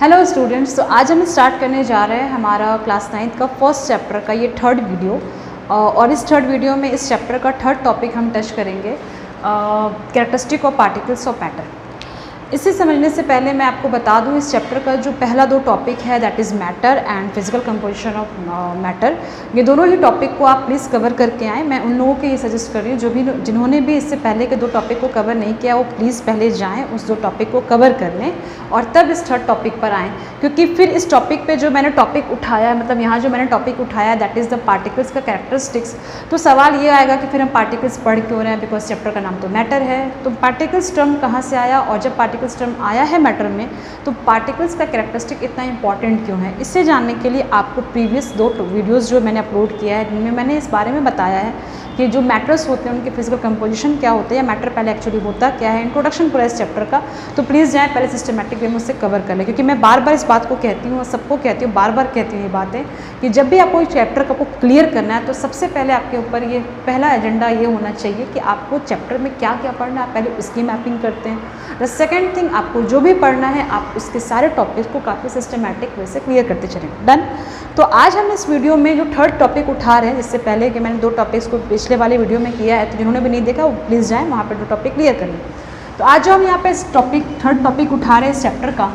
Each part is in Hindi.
हेलो स्टूडेंट्स, तो आज हम स्टार्ट करने जा रहे हैं हमारा क्लास 9th का फर्स्ट चैप्टर का ये थर्ड वीडियो। और इस थर्ड वीडियो में इस चैप्टर का थर्ड टॉपिक हम टच करेंगे, characteristic of particles of matter. इसे समझने से पहले मैं आपको बता दूं, इस चैप्टर का जो पहला दो टॉपिक है that is matter and physical composition of matter, ये दोनों ही टॉपिक को आप प्लीज़ कवर करके आएँ। मैं उन लोगों के ये सजेस्ट कर रही हूँ जिन्होंने भी इससे पहले के दो टॉपिक को कवर नहीं किया, वो प्लीज़ पहले जाएँ, उस दो टॉपिक को कवर कर लें और तब इस थर्ड टॉपिक पर आएँ। क्योंकि फिर इस टॉपिक पे जो मैंने टॉपिक उठाया है, मतलब यहाँ जो मैंने टॉपिक उठाया है दैट इज़ द पार्टिकल्स का कैरेक्टरिस्टिक्स, तो सवाल ये आएगा कि फिर हम पार्टिकल्स पढ़ क्यों रहे हैं, बिकॉज चैप्टर का नाम तो मैटर है। तो पार्टिकल्स टर्म कहाँ से आया, और जब पार्टिकल्स टर्म आया है मैटर में, तो पार्टिकल्स का कैरेक्टरिस्टिक इतना इंपॉर्टेंट क्यों है, इससे जानने के लिए आपको प्रीवियस दो वीडियोज़ जो मैंने अपलोड किया है जिनमें मैंने इस बारे में बताया है कि जो मैटर्स होते हैं उनके फिजिकल कंपोजिशन क्या होते हैं, या मैटर पहले एक्चुअली होता क्या है, इंट्रोडक्शन पूरा इस चैप्टर का। तो प्लीज़ जाएँ पहले सिस्टमेटिक वे में उससे कवर कर लें, क्योंकि मैं बार बार इस बात को कहती हूँ और सबको कहती हूँ, बार बार कहती हूँ ये बातें कि जब भी आपको चैप्टर को क्लियर करना है तो सबसे पहले आपके ऊपर ये पहला एजेंडा ये होना चाहिए कि आपको चैप्टर में क्या क्या पढ़ना है, पहले उसकी मैपिंग करते हैं। द सेकेंड थिंग, आपको जो भी पढ़ना है आप उसके सारे टॉपिक्स को काफ़ी सिस्टमेटिक वे से क्लियर करते चलेंगे। डन। तो आज हम इस वीडियो में जो थर्ड टॉपिक उठा रहे हैं, जिससे पहले कि मैंने दो टॉपिक्स को पिछले वाले वीडियो में किया है, तो जिन्होंने भी नहीं देखा वो प्लीज़ जाएँ वहाँ पर दो टॉपिक क्लियर करें। तो आज जो हम यहाँ पे इस थर्ड टॉपिक उठा रहे हैं इस चैप्टर का,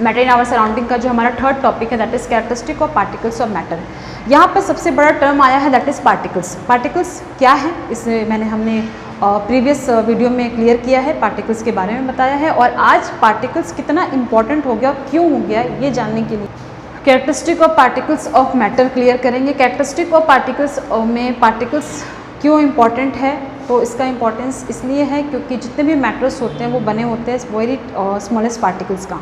मैटर इन आवर सराउंडिंग का जो हमारा थर्ड टॉपिक है that is characteristic of particles of matter. यहाँ पर सबसे बड़ा टर्म आया है दैट इज़ पार्टिकल्स। पार्टिकल्स क्या है, इसे हमने प्रीवियस वीडियो में क्लियर किया है, पार्टिकल्स के बारे में बताया है। और आज पार्टिकल्स कितना इंपॉर्टेंट हो गया, क्यों हो गया, ये जानने के लिए characteristic of particles of matter clear करेंगे। कैरेक्टरिस्टिक ऑफ पार्टिकल्स में पार्टिकल्स क्यों इंपॉर्टेंट है, तो इसका इंपॉर्टेंस इसलिए है क्योंकि जितने भी मैटर्स होते हैं वो बने होते हैं वेरी स्मॉलेस्ट पार्टिकल्स का।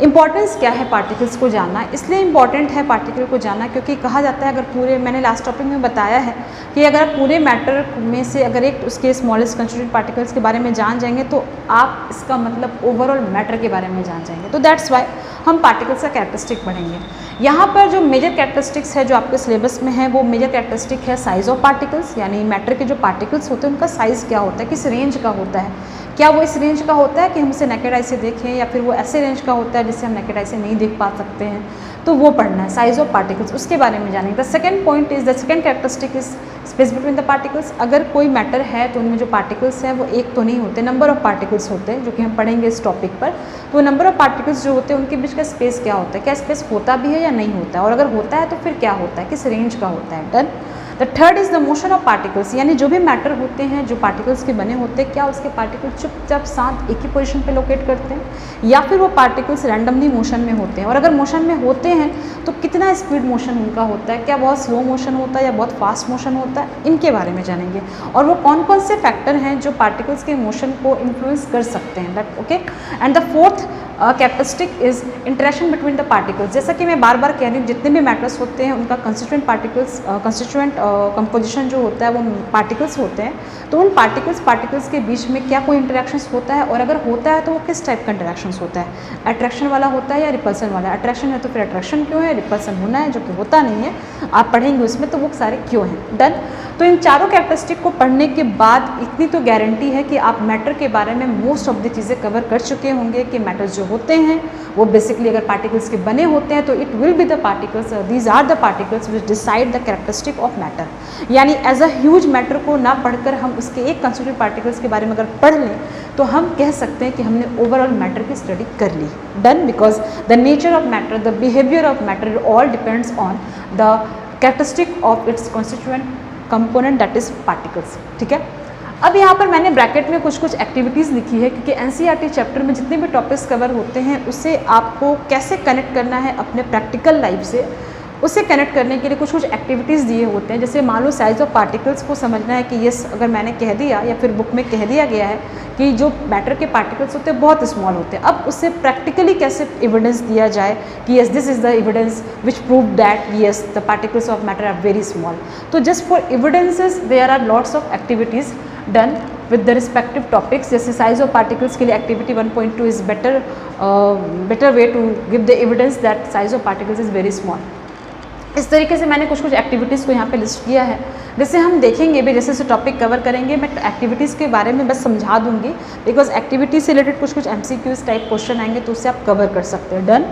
इंपॉर्टेंस क्या है पार्टिकल्स को जानना, इसलिए इंपॉर्टेंट है पार्टिकल को जानना क्योंकि कहा जाता है, अगर पूरे, मैंने लास्ट टॉपिक में बताया है कि अगर आप पूरे मैटर में से अगर एक उसके स्मॉलेस्ट कंस्टिट्यूएंट पार्टिकल्स के बारे में जान जाएंगे तो आप इसका मतलब ओवरऑल मैटर के बारे में जान जाएंगे। तो दैट्स वाई हम पार्टिकल्स का कैरेक्टरिस्टिक पढ़ेंगे। यहाँ पर जो मेजर कैरेक्टरिस्टिक्स है जो आपके सिलेबस में है, वो मेजर कैरेक्टरिस्टिक है साइज़ ऑफ पार्टिकल्स, यानी मैटर के जो पार्टिकल्स होते हैं उनका साइज़ क्या होता है, किस रेंज का होता है, क्या वो इस रेंज का होता है कि हम उसे नेकेड आई से देखें, या फिर वो ऐसे रेंज का होता है जिससे हम नेकेड आई से नहीं देख पा सकते हैं, तो वो पढ़ना है साइज़ ऑफ पार्टिकल्स, उसके बारे में जानेंगे। The second point is, the second characteristic is space between the particles. अगर कोई मैटर है तो उनमें जो पार्टिकल्स हैं वो एक तो नहीं होते, नंबर ऑफ पार्टिकल्स होते हैं, जो कि हम पढ़ेंगे इस टॉपिक पर। तो नंबर ऑफ पार्टिकल्स जो होते हैं उनके बीच का स्पेस क्या होता है, क्या स्पेस होता भी है या नहीं होता है, और अगर होता है तो फिर क्या होता है, किस रेंज का होता है। Done. The third is the motion of particles, यानी जो भी मैटर होते हैं जो पार्टिकल्स के बने होते हैं, क्या उसके पार्टिकल्स चुपचाप साथ एक ही पोजीशन पे लोकेट करते हैं, या फिर वो पार्टिकल्स रैंडमली मोशन में होते हैं, और अगर मोशन में होते हैं तो कितना स्पीड मोशन उनका होता है, क्या बहुत स्लो मोशन होता है या बहुत फास्ट मोशन होता है, इनके बारे में जानेंगे। और वो कौन कौन से फैक्टर हैं जो पार्टिकल्स के मोशन को इन्फ्लुएंस कर सकते हैं। That okay. And the fourth characteristic is interaction between the particles. जैसा कि मैं बार बार कह रही हूँ, जितने भी मैटर्स होते हैं उनका कंस्टिट्यूएंट पार्टिकल्स, कंस्टिट्यूएंट कंपोजिशन जो होता है वो पार्टिकल्स होते हैं, तो उन पार्टिकल्स के बीच में क्या कोई इंटरेक्शंस होता है, और अगर होता है तो वो किस टाइप का इंटरेक्शंस होता है, अट्रैक्शन वाला होता है या रिपल्सन वाला। अट्रैक्शन है तो फिर अट्रैक्शन क्यों है, रिपल्सन होना है जो कि होता नहीं है, आप पढ़ेंगे उसमें, तो वो सारे क्यों हैं। डन। तो इन चारों कैरेक्टरिस्टिक को पढ़ने के बाद इतनी तो गारंटी है कि आप मैटर के बारे में मोस्ट ऑफ द चीज़ें कवर कर चुके होंगे कि मैटर्स जो होते हैं वो बेसिकली अगर पार्टिकल्स के बने होते हैं तो it will be the particles, these are the particles which decide the characteristic of matter. यानी एज अ ह्यूज मैटर को ना पढ़कर हम उसके एक कंस्टिट्यूएंट पार्टिकल्स के बारे में अगर पढ़ लें तो हम कह सकते हैं कि हमने ओवरऑल मैटर की स्टडी कर ली। Done. Because the nature of matter, the behaviour of matter all depends on the characteristic of its constituent component that is particles. ठीक है। अब यहाँ पर मैंने ब्रैकेट में कुछ एक्टिविटीज़ लिखी है, क्योंकि एनसीईआरटी चैप्टर में जितने भी टॉपिक्स कवर होते हैं उसे आपको कैसे कनेक्ट करना है अपने प्रैक्टिकल लाइफ से, उसे कनेक्ट करने के लिए कुछ एक्टिविटीज़ दिए होते हैं। जैसे मान लो साइज़ ऑफ पार्टिकल्स को समझना है कि यस, अगर मैंने कह दिया या फिर बुक में कह दिया गया है कि जो मैटर के पार्टिकल्स होते हैं बहुत स्मॉल होते हैं, अब उससे प्रैक्टिकली कैसे एविडेंस दिया जाए कि yes this is the evidence which prove that yes the particles of matter are very small. तो just for evidences there are lots of activities done with the respective topics. जैसे साइज ऑफ पार्टिकल्स के लिए activity 1.2 is better way to give the evidence that size of particles is very small. इस तरीके से मैंने कुछ एक्टिविटीज़ को यहाँ पे लिस्ट किया है, जैसे हम देखेंगे भी, जैसे टॉपिक कवर करेंगे मैं एक्टिविटीज़ के बारे में बस समझा दूंगी, बिकॉज एक्टिविटी से रिलेटेड कुछ MCQs टाइप क्वेश्चन आएंगे तो उससे आप कवर कर सकते हैं। डन।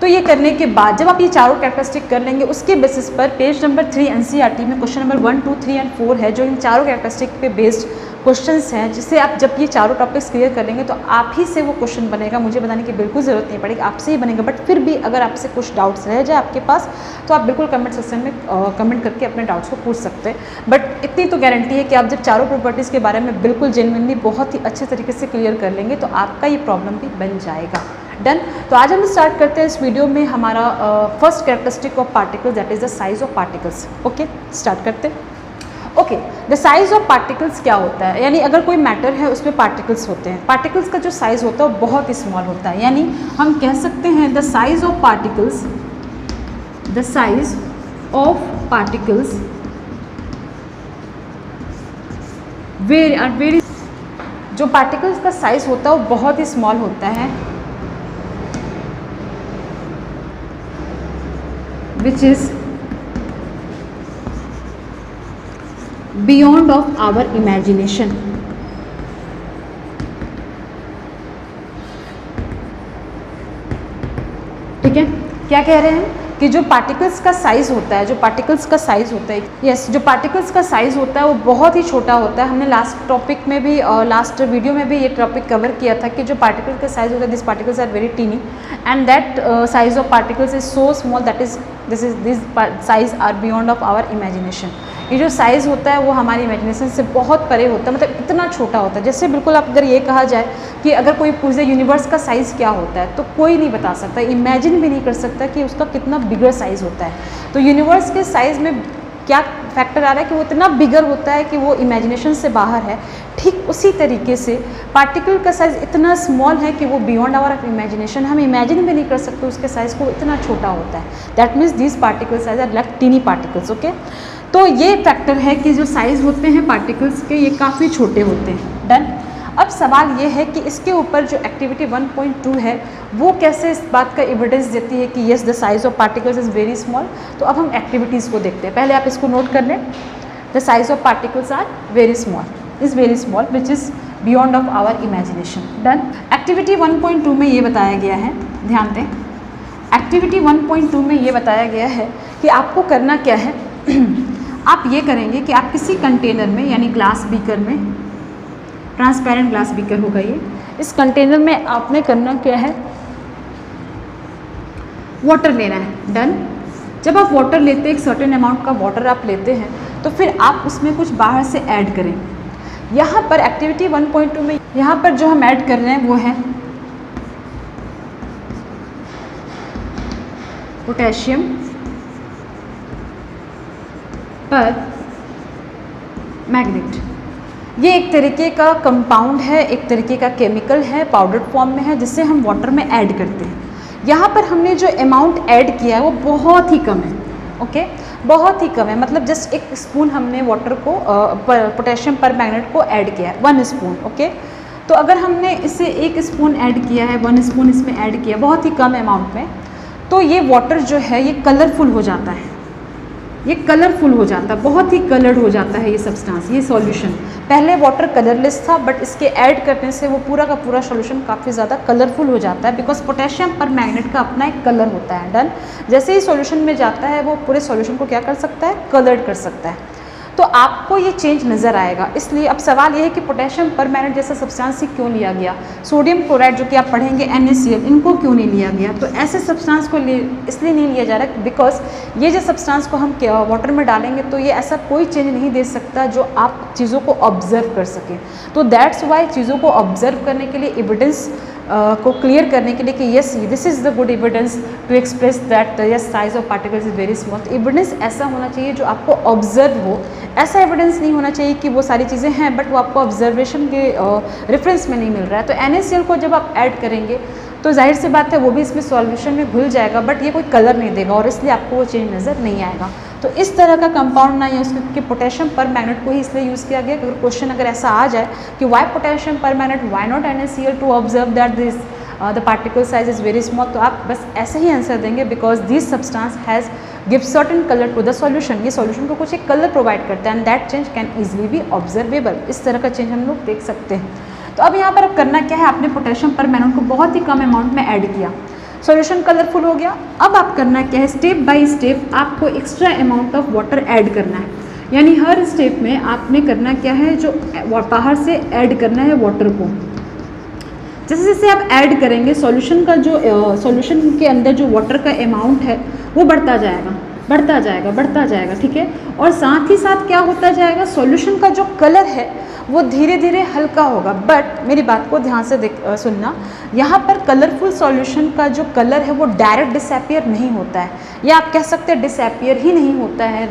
तो ये करने के बाद जब आप ये चारों कैरेक्टरिस्टिक कर लेंगे, उसके बेसिस पर पेज नंबर 3 NCERT में क्वेश्चन नंबर 1, 2, 3 एंड 4 है, जो इन चारों कैरेक्टरिस्टिक पे बेस्ड क्वेश्चंस हैं, जिससे आप जब ये चारों टॉपिक्स क्लियर कर लेंगे तो आप ही से वो क्वेश्चन बनेगा, मुझे बताने की बिल्कुल ज़रूरत नहीं पड़ेगी, आपसे ही बनेगा। बट फिर भी अगर आपसे कुछ डाउट्स रह जाए आपके पास तो आप बिल्कुल कमेंट सेक्शन में कमेंट करके अपने डाउट्स को पूछ सकते हैं। बट इतनी तो गारंटी है कि आप जब चारों प्रॉपर्टीज़ के बारे में बिल्कुल जेन्युइनली बहुत ही अच्छे तरीके से क्लियर कर लेंगे तो आपका ये प्रॉब्लम भी बन जाएगा। डन। तो आज हम स्टार्ट करते हैं इस वीडियो में हमारा first characteristic of particles, that is the size of particles. Okay, start करते हैं। Okay, the size of particles क्या होता है, यानी अगर कोई मैटर है उसमें पार्टिकल्स होते हैं, पार्टिकल्स का जो साइज होता है वो बहुत ही स्मॉल होता है, यानी हम कह सकते हैं the size of particles, the size of particles very, जो पार्टिकल्स का साइज होता है वो बहुत ही स्मॉल होता है, which is beyond of our imagination। ठीक है, क्या कह रहे हैं कि जो पार्टिकल्स का साइज होता है, जो पार्टिकल्स का साइज होता है, यस, जो पार्टिकल्स का साइज होता है वो बहुत ही छोटा होता है। हमने लास्ट टॉपिक में भी लास्ट वीडियो में भी ये टॉपिक कवर किया था कि जो पार्टिकल का साइज होता है, this particles are very tiny and that size of particles is so small that is this size are beyond of our imagination. ये जो साइज़ होता है वो हमारी इमेजिनेशन से बहुत परे होता है, मतलब इतना छोटा होता है। जैसे बिल्कुल आप अगर ये कहा जाए कि अगर कोई पूछे यूनिवर्स का साइज़ क्या होता है तो कोई नहीं बता सकता, इमेजिन भी नहीं कर सकता कि उसका कितना बिगर साइज़ होता है। तो यूनिवर्स के साइज़ में क्या फैक्टर आ रहा है कि वो इतना बिगर होता है कि वो इमेजिनेशन से बाहर है। ठीक उसी तरीके से पार्टिकल का साइज़ इतना स्मॉल है कि वो बियॉन्ड आवर इमेजिनेशन, हम इमेजिन भी नहीं कर सकते उसके साइज़ को, इतना छोटा होता है। That means this particle size are like tiny particles. Okay, तो ये फैक्टर है कि जो साइज़ होते हैं पार्टिकल्स के ये काफ़ी छोटे होते हैं। डन। अब सवाल ये है कि इसके ऊपर जो एक्टिविटी 1.2 है वो कैसे इस बात का एविडेंस देती है कि yes the size of particles is very small. तो अब हम एक्टिविटीज़ को देखते हैं, पहले आप इसको नोट कर लें। The size of particles are very small, is very small which is beyond of our imagination. Done. Activity 1.2 में ये बताया गया है, ध्यान दें, एक्टिविटी 1.2 में ये बताया गया है कि आपको करना क्या है। आप ये करेंगे कि आप किसी कंटेनर में, यानी ग्लास बीकर में, ट्रांसपेरेंट ग्लास बीकर होगा ये, इस कंटेनर में आपने करना क्या है, वाटर लेना है। डन। जब आप वाटर लेते हैं, एक सर्टेन अमाउंट का वाटर आप लेते हैं, तो फिर आप उसमें कुछ बाहर से ऐड करें। यहाँ पर एक्टिविटी 1.2 में यहाँ पर जो हम ऐड कर रहे हैं वो है पोटेशियम पर मैग्नेट। ये एक तरीके का कंपाउंड है, एक तरीके का केमिकल है, पाउडर फॉर्म में है, जिसे हम वाटर में ऐड करते हैं। यहाँ पर हमने जो अमाउंट ऐड किया है वो बहुत ही कम है। ओके, बहुत ही कम है, मतलब जस्ट 1 स्पून हमने वाटर को पोटेशियम पर मैग्नेट को ऐड किया है, 1 स्पून। ओके, तो अगर हमने इसे 1 स्पून ऐड किया है, 1 स्पून इसमें ऐड किया बहुत ही कम अमाउंट में, तो ये वाटर जो है ये कलरफुल हो जाता है, ये कलरफुल हो जाता है, बहुत ही कलर्ड हो जाता है ये सब्सटेंस, ये सॉल्यूशन। पहले वाटर कलरलेस था बट इसके ऐड करने से वो पूरा का पूरा सॉल्यूशन काफ़ी ज़्यादा कलरफुल हो जाता है, बिकॉज पोटेशियम पर मैग्नेट का अपना एक कलर होता है। डन। जैसे ही सॉल्यूशन में जाता है वो पूरे सॉल्यूशन को क्या कर सकता है, कलर्ड कर सकता है। तो आपको ये चेंज नज़र आएगा। इसलिए अब सवाल ये है कि पोटेशियम पर मैग्नेट जैसा सब्सटेंस ही क्यों लिया गया, सोडियम क्लोराइड जो कि आप पढ़ेंगे NaCl, इनको क्यों नहीं लिया गया। तो ऐसे सब्सटेंस को इसलिए नहीं लिया जा रहा बिकॉज ये जो सब्सटेंस को हम वाटर में डालेंगे तो ये ऐसा कोई चेंज नहीं दे सकता जो आप चीज़ों को ऑब्जर्व कर सकें। तो दैट्स वाई चीज़ों को ऑब्जर्व करने के लिए एविडेंस को क्लियर करने के लिए कि yes this is the good evidence to express that yes size of particles is very small. Evidence ऐसा होना चाहिए जो आपको ऑब्जर्व हो, ऐसा एविडेंस नहीं होना चाहिए कि वो सारी चीज़ें हैं बट वो आपको ऑब्जर्वेशन के रेफरेंस में नहीं मिल रहा है। तो NaCl को जब आप ऐड करेंगे तो जाहिर सी बात है वो भी इसमें सॉल्यूशन में घुल जाएगा बट ये कोई कलर नहीं देगा और इसलिए आपको वो चेंज नज़र नहीं आएगा। तो इस तरह का कंपाउंड ना यूज़ करके पोटेशियम पर मैग्नेट को ही इसलिए यूज़ किया गया। अगर क्वेश्चन अगर ऐसा आ जाए कि why potassium permanganate, why not NaCl to observe that this the particle size is very small, तो आप बस ऐसे ही आंसर देंगे because this substance has give certain colour to the solution. ये सॉल्यूशन को कुछ एक कलर प्रोवाइड करता है and that change can easily be observable. इस तरह का चेंज हम लोग देख सकते हैं। तो अब यहाँ पर अब करना क्या है, आपने पोटेशियम परमैंगनेट को बहुत ही कम अमाउंट में ऐड किया, सॉल्यूशन कलरफुल हो गया। अब आप करना क्या है, स्टेप बाय स्टेप आपको extra amount of water add करना है। यानी हर स्टेप में आपने करना क्या है, जो बाहर से ऐड करना है वाटर को। जैसे जैसे आप ऐड करेंगे सॉल्यूशन का जो सॉल्यूशन के अंदर जो वाटर का अमाउंट है वो बढ़ता जाएगा, बढ़ता जाएगा, बढ़ता जाएगा, ठीक है। और साथ ही साथ क्या होता जाएगा, सॉल्यूशन का जो कलर है वो धीरे धीरे हल्का होगा। बट मेरी बात को ध्यान से सुनना, यहाँ पर कलरफुल सॉल्यूशन का जो कलर है वो डायरेक्ट डिसअपियर नहीं होता है, या आप कह सकते हैं डिसअपियर ही नहीं होता है,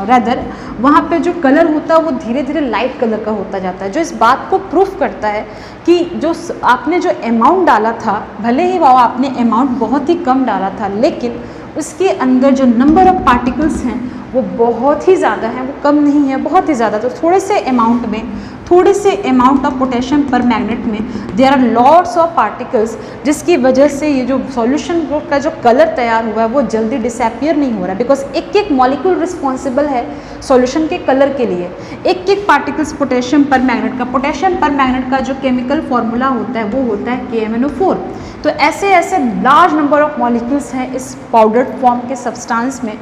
रादर वहाँ पे जो कलर होता है वो धीरे धीरे लाइट कलर का होता जाता है, जो इस बात को प्रूफ करता है कि जो आपने जो अमाउंट डाला था, भले ही वो आपने अमाउंट बहुत ही कम डाला था, लेकिन उसके अंदर जो नंबर ऑफ पार्टिकल्स हैं वो बहुत ही ज़्यादा है, वो कम नहीं है, बहुत ही ज़्यादा। तो थोड़े से अमाउंट में, थोड़े से अमाउंट ऑफ पोटेशियम परमैंगनेट में there are lots of particles, जिसकी वजह से ये जो सॉल्यूशन का जो कलर तैयार हुआ है वो जल्दी डिसअपियर नहीं हो रहा है, बिकॉज एक एक मॉलिक्यूल रिस्पॉन्सिबल है सॉल्यूशन के कलर के लिए। एक एक पार्टिकल्स पोटेशियम परमैंगनेट का, पोटेशियम परमैंगनेट का जो केमिकल फॉर्मूला होता है वो होता है KMnO4। तो ऐसे ऐसे लार्ज नंबर ऑफ मॉलिक्यूल्स हैं इस पाउडर्ड फॉर्म के सब्सटेंस में,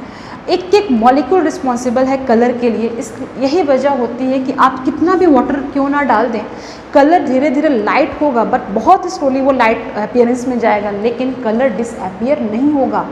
एक एक मॉलिक्यूल रिस्पॉन्सिबल है कलर के लिए। इस यही वजह होती है कि आप कितना भी वाटर क्यों ना डाल दें, कलर धीरे धीरे लाइट होगा, बट बहुत स्लोली वो लाइट अपीयरेंस में जाएगा, लेकिन कलर डिसअपियर नहीं होगा।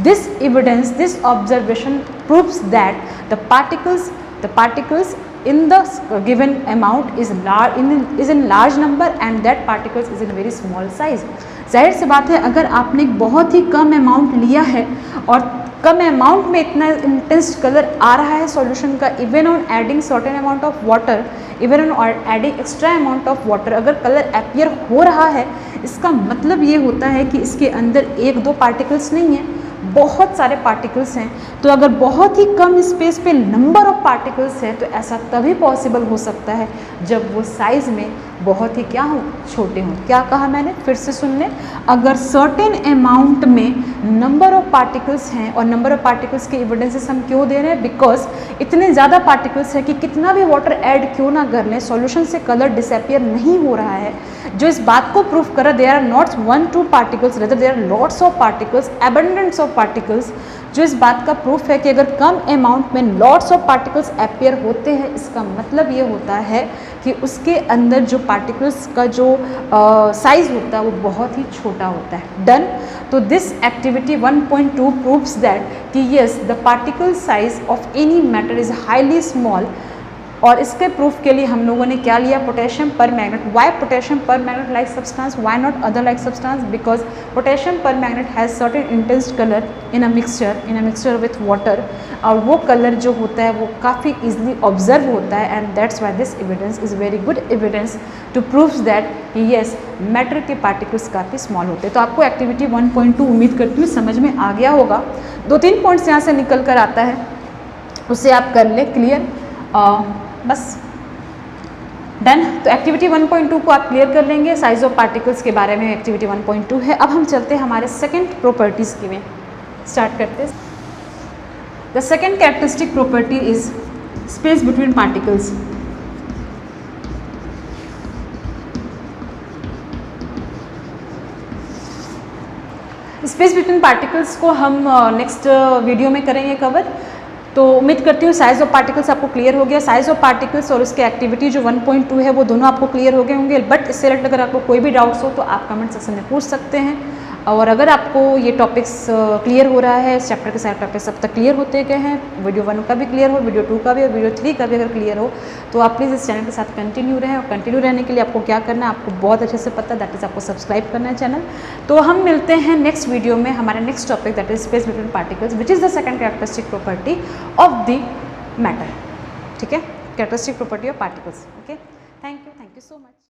This evidence, this observation proves that the particles in the given amount is in large number and that particles is in very small size। जाहिर सी बात है, अगर आपने एक बहुत ही कम अमाउंट लिया है और कम अमाउंट में इतना इंटेंस कलर आ रहा है सॉल्यूशन का, even on adding certain amount of water, even on adding extra amount of water, अगर कलर अपीयर हो रहा है, इसका मतलब ये होता है कि इसके अंदर एक दो पार्टिकल्स नहीं है, बहुत सारे पार्टिकल्स हैं। तो अगर बहुत ही कम स्पेस पे नंबर ऑफ पार्टिकल्स हैं तो ऐसा तभी पॉसिबल हो सकता है जब वो साइज़ में बहुत ही क्या हो, छोटे हों। क्या कहा मैंने, फिर से सुन लें, अगर सर्टेन अमाउंट में नंबर ऑफ पार्टिकल्स हैं, और नंबर ऑफ पार्टिकल्स के एविडेंसेस हम क्यों दे रहे हैं, बिकॉज इतने ज़्यादा पार्टिकल्स हैं कि कितना भी वाटर ऐड क्यों ना कर लें, सॉल्यूशन से कलर डिसअपियर नहीं हो रहा है, जो इस बात को प्रूफ कर रहा है there are not 1-2 particles, rather there are lots of particles, abundance of particles, जो इस बात का प्रूफ है कि अगर कम अमाउंट में लॉट्स ऑफ पार्टिकल्स अपीयर होते हैं, इसका मतलब ये होता है कि उसके अंदर जो पार्टिकल्स का जो साइज़ होता है वो बहुत ही छोटा होता है। डन। तो दिस एक्टिविटी 1.2 प्रूव्स दैट कि yes the particle size of any matter is highly small. और इसके प्रूफ के लिए हम लोगों ने क्या लिया, potassium permanganate. Why potassium permanganate like substance, why not other like substance, because potassium permanganate has certain intense colour in a mixture with water, और वो कलर जो होता है वो काफ़ी ईजिली ऑब्जर्व होता है, and that's why this evidence is very good evidence to proves that yes matter के पार्टिकल्स काफ़ी स्मॉल होते हैं। तो आपको एक्टिविटी 1.2 उम्मीद करती हूँ समझ में आ गया होगा। 2-3 पॉइंट्स यहाँ से निकल कर आता है, उससे आप कर ले क्लियर, बस डन। तो एक्टिविटी 1.2 को आप क्लियर कर लेंगे। साइज ऑफ पार्टिकल्स के बारे में एक्टिविटी 1.2 है। अब हम चलते हैं हमारे सेकंड प्रॉपर्टीज़ की में, स्टार्ट करते हैं। The second characteristic property is space between particles. Space between particles को हम नेक्स्ट वीडियो में करेंगे कवर। तो उम्मीद करती हूँ साइज ऑफ पार्टिकल्स आपको क्लियर हो गया। साइज ऑफ पार्टिकल्स और उसके एक्टिविटी जो 1.2 है वो दोनों आपको क्लियर हो गए होंगे। बट इससे रिलेटेड अगर आपको कोई भी डाउट्स हो तो आप कमेंट सेक्शन में पूछ सकते हैं। और अगर आपको ये टॉपिक्स क्लियर हो रहा है, इस चैप्टर के सारे टॉपिक्स अब तक क्लियर होते गए हैं, वीडियो 1 का भी क्लियर हो, वीडियो 2 का भी और वीडियो 3 का भी अगर क्लियर हो, तो आप प्लीज़ इस चैनल के साथ कंटिन्यू रहें। और कंटिन्यू रहने के लिए आपको क्या करना है, आपको बहुत अच्छे से पता है, दैट इज़ आपको सब्सक्राइब करना है चैनल। तो हम मिलते हैं नेक्स्ट वीडियो में, हमारा next topic that is space between particles, which is the second characteristic property of the matter. ठीक है, characteristic property of particles. Okay, thank you so much.